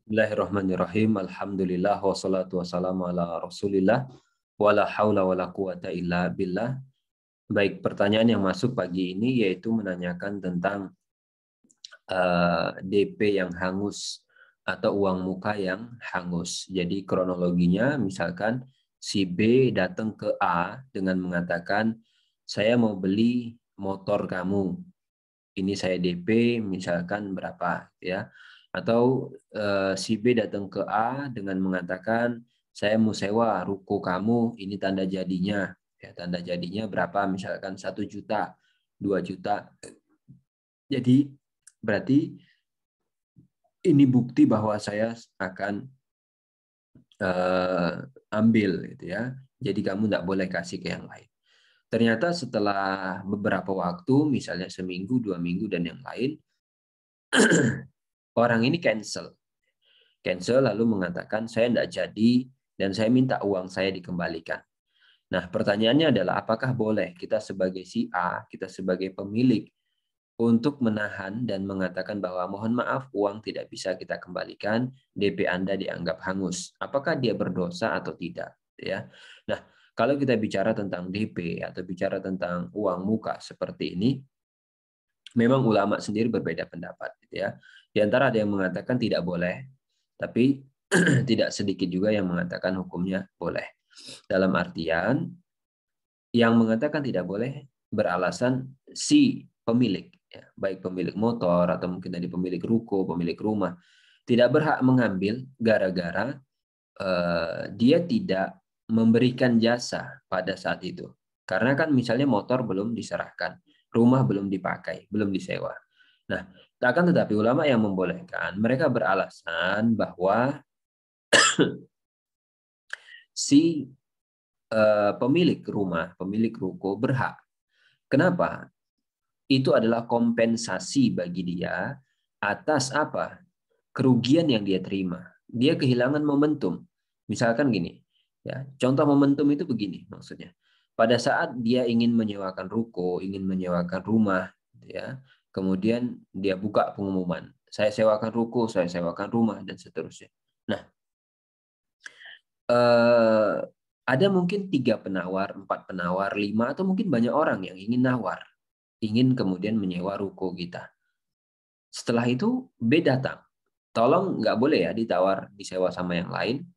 Bismillahirrahmanirrahim. Alhamdulillah wassalatu wassalamu ala Rasulillah wala haula wala quwata illa billah. Baik, pertanyaan yang masuk pagi ini yaitu menanyakan tentang DP yang hangus atau uang muka yang hangus. Jadi kronologinya misalkan si B datang ke A dengan mengatakan saya mau beli motor kamu. Ini saya DP misalkan berapa ya. Atau si B datang ke A dengan mengatakan saya mau sewa ruko kamu, ini tanda jadinya. Ya, tanda jadinya berapa? Misalkan 1 juta, 2 juta. Jadi berarti ini bukti bahwa saya akan ambil gitu ya. Jadi kamu tidak boleh kasih ke yang lain. Ternyata setelah beberapa waktu, misalnya seminggu, 2 minggu dan yang lain, orang ini cancel lalu mengatakan saya tidak jadi dan saya minta uang saya dikembalikan. Nah, pertanyaannya adalah apakah boleh kita sebagai si A, kita sebagai pemilik untuk menahan dan mengatakan bahwa mohon maaf uang tidak bisa kita kembalikan, DP Anda dianggap hangus. Apakah dia berdosa atau tidak, ya. Nah, kalau kita bicara tentang DP atau bicara tentang uang muka seperti ini, memang ulama sendiri berbeda pendapat, ya. Di antara ada yang mengatakan tidak boleh, tapi tidak sedikit juga yang mengatakan hukumnya boleh. Dalam artian, yang mengatakan tidak boleh beralasan si pemilik, ya, baik pemilik motor atau mungkin dari pemilik ruko, pemilik rumah, tidak berhak mengambil gara-gara dia tidak memberikan jasa pada saat itu. Karena kan misalnya motor belum diserahkan, rumah belum dipakai, belum disewa. Nah, akan tetapi ulama yang membolehkan, mereka beralasan bahwa si pemilik rumah, pemilik ruko berhak. Kenapa? Itu adalah kompensasi bagi dia atas apa? Kerugian yang dia terima. Dia kehilangan momentum. Misalkan gini, ya. Contoh momentum itu begini maksudnya. Pada saat dia ingin menyewakan ruko, ingin menyewakan rumah, ya. Kemudian dia buka pengumuman, saya sewakan ruko, saya sewakan rumah dan seterusnya. Nah, ada mungkin 3 penawar, 4 penawar, 5 atau mungkin banyak orang yang ingin nawar, ingin kemudian menyewa ruko kita. Setelah itu B datang, tolong nggak boleh ya ditawar disewa sama yang lain.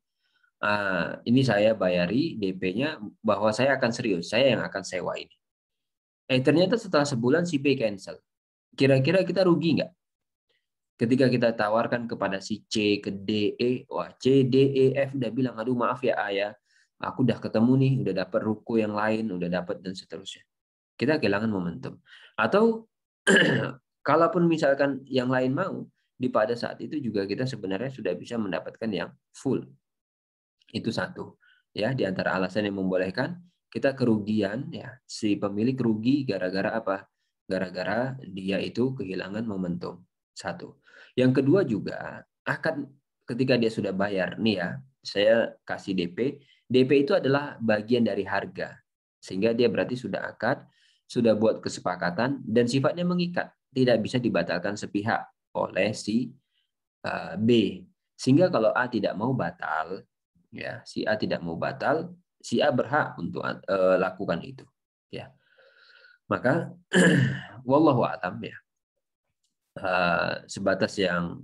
Ini saya bayari DP-nya bahwa saya akan serius, saya yang akan sewa ini. Ternyata setelah sebulan si B cancel. Kira-kira kita rugi nggak? Ketika kita tawarkan kepada si C, ke D, E, wah C, D, E, F udah bilang, aduh maaf ya A ya, aku udah ketemu nih, udah dapat ruko yang lain, udah dapat dan seterusnya. Kita kehilangan momentum. Atau kalaupun misalkan yang lain mau, di pada saat itu juga kita sebenarnya sudah bisa mendapatkan yang full. Itu satu. Ya, di antara alasan yang membolehkan, kita kerugian, ya, si pemilik rugi gara-gara apa? Gara-gara dia itu kehilangan momentum. Satu. Yang kedua juga akan ketika dia sudah bayar, nih ya, saya kasih DP. DP itu adalah bagian dari harga. Sehingga dia berarti sudah akad, sudah buat kesepakatan dan sifatnya mengikat, tidak bisa dibatalkan sepihak oleh si B. Sehingga kalau A tidak mau batal, ya, si A tidak mau batal, si A berhak untuk lakukan itu, ya. Maka wallahu a'lam, ya. Sebatas yang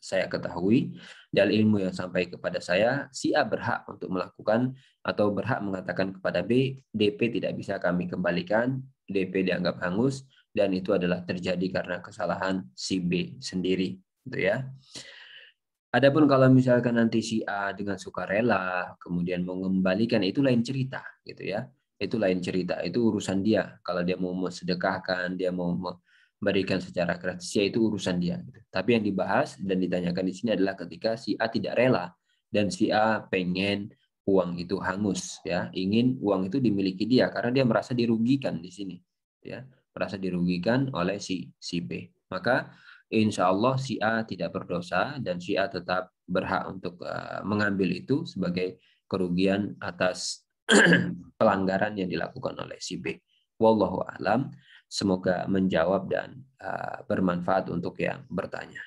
saya ketahui dari ilmu yang sampai kepada saya, si A berhak untuk melakukan atau berhak mengatakan kepada B, DP tidak bisa kami kembalikan, DP dianggap hangus dan itu adalah terjadi karena kesalahan si B sendiri, gitu ya. Adapun kalau misalkan nanti si A dengan sukarela kemudian mengembalikan, itu lain cerita, gitu ya. Itu lain cerita, itu urusan dia. Kalau dia mau sedekahkan, dia mau memberikan secara gratis, ya itu urusan dia. Tapi yang dibahas dan ditanyakan di sini adalah ketika si A tidak rela dan si A pengen uang itu hangus, ya, ingin uang itu dimiliki dia karena dia merasa dirugikan di sini, ya, merasa dirugikan oleh si B. Maka insya Allah si A tidak berdosa dan si A tetap berhak untuk mengambil itu sebagai kerugian atas pelanggaran yang dilakukan oleh si B. Wallahu a'lam. Semoga menjawab dan bermanfaat untuk yang bertanya.